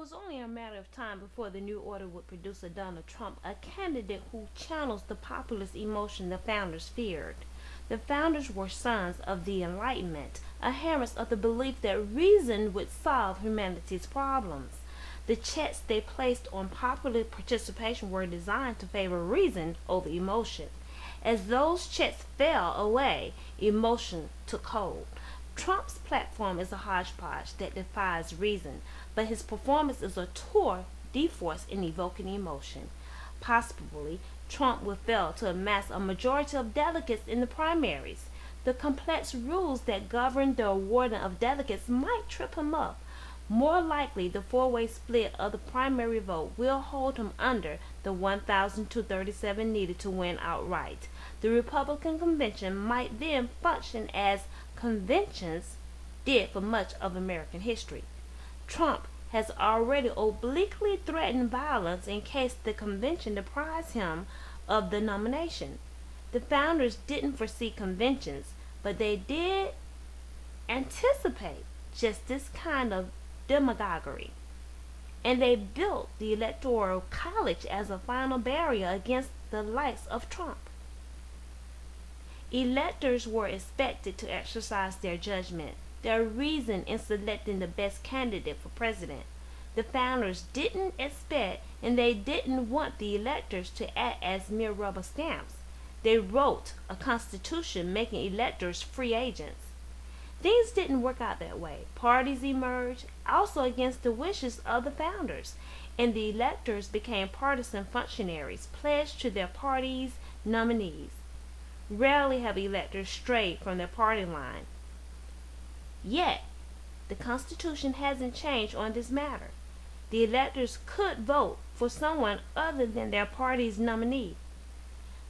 was only a matter of time before the new order would produce a Donald Trump, a candidate who channels the populist emotion the founders feared. The founders were sons of the Enlightenment, adherents of the belief that reason would solve humanity's problems. The checks they placed on popular participation were designed to favor reason over emotion. As those checks fell away, emotion took hold. Trump's platform is a hodgepodge that defies reason, but his performance is a tour de force in evoking emotion. Possibly, Trump will fail to amass a majority of delegates in the primaries. The complex rules that govern the awarding of delegates might trip him up. More likely, the four-way split of the primary vote will hold him under the 1,237 needed to win outright. The Republican convention might then function as conventions did for much of American history. Trump has already obliquely threatened violence in case the convention deprives him of the nomination. The founders didn't foresee conventions, but they did anticipate just this kind of demagoguery. And they built the Electoral College as a final barrier against the likes of Trump. Electors were expected to exercise their judgment, their reason in selecting the best candidate for president. The founders didn't expect and they didn't want the electors to act as mere rubber stamps. They wrote a constitution making electors free agents. Things didn't work out that way. Parties emerged, also against the wishes of the founders, and the electors became partisan functionaries pledged to their party's nominees. Rarely have electors strayed from their party line. Yet, the Constitution hasn't changed on this matter. The electors could vote for someone other than their party's nominee.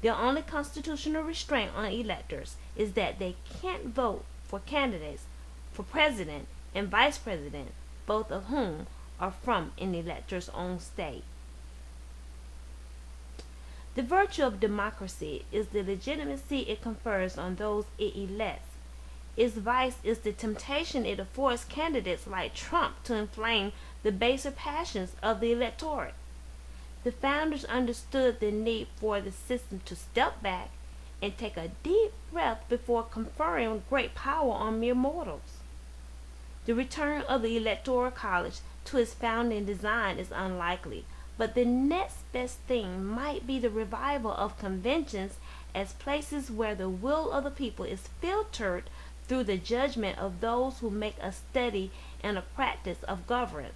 The only constitutional restraint on electors is that they can't vote for candidates for president and vice president, both of whom are from an elector's own state. The virtue of democracy is the legitimacy it confers on those it elects. Its vice is the temptation it affords candidates like Trump to inflame the baser passions of the electorate. The founders understood the need for the system to step back and take a deep breath before conferring great power on mere mortals. The return of the Electoral College to its founding design is unlikely, but the next best thing might be the revival of conventions as places where the will of the people is filtered through the judgment of those who make a study and a practice of governance.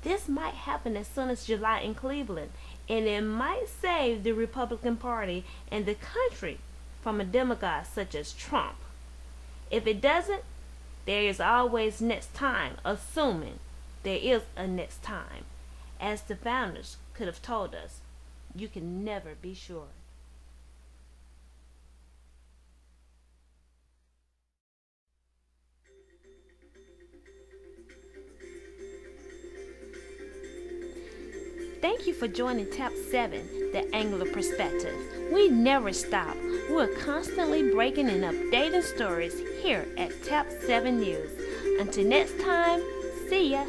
This might happen as soon as July in Cleveland, and it might save the Republican Party and the country from a demagogue such as Trump. If it doesn't, there is always next time, assuming there is a next time. As the founders could have told us, you can never be sure. Thank you for joining Tap 7, the Angular Perspective. We never stop. We're constantly breaking and updating stories here at Tap 7 News. Until next time, see ya.